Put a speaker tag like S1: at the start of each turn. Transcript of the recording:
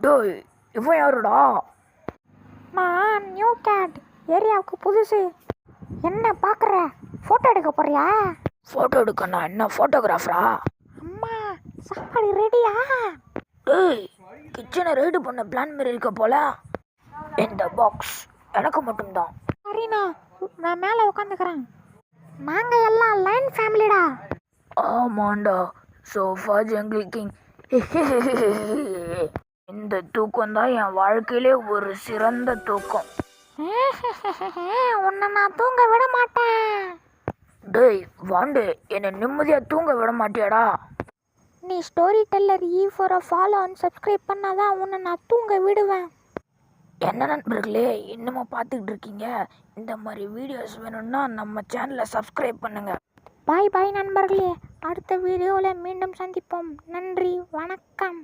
S1: டேய், இவன் யாருடா?
S2: நான் நியூ கேட், ஏரியாவுக்கு புதுசு. என்ன பார்க்குற? ஃபோட்டோ எடுக்க போறியா?
S1: ஃபோட்டோ எடுக்கண்ணா? என்ன ஃபோட்டோகிராஃபரா?
S2: அம்மா, சாப்பாடு ரெடியா?
S1: டேய், கிச்சனை ரைடு பண்ண பிளான் மாரி இருக்க போல. இந்த பாக்ஸ் எனக்கு மட்டும்தான்.
S2: சரிண்ணா, நான் மேலே உட்காந்துக்கிறேன். நாங்கள் எல்லாம் லைன் ஃபேமிலிடா.
S1: ஆமாண்டா, சோஃபா ஜங்கிள் கிங். இந்த தூக்கம் தான் என் வாழ்க்கையிலே ஒரு சிறந்த தூக்கம்.
S2: உன்னை நான் தூங்க விட மாட்டேன்.
S1: டேய் வாண்டு, என்னை நிம்மதியாக தூங்க விட மாட்டியாடா?
S2: நீ story teller E4 follow and subscribe பண்ணாதான் உன்னை நான் தூங்க விடுவேன்.
S1: என்ன நண்பர்களே, இன்னமும் பார்த்துக்கிட்டு இருக்கீங்க? இந்த மாதிரி வீடியோஸ் வேணும்னா நம்ம சேனலை சப்ஸ்கிரைப் பண்ணுங்க.
S2: பாய் பாய் நண்பர்களே, அடுத்த வீடியோவில் மீண்டும் சந்திப்போம். நன்றி, வணக்கம்.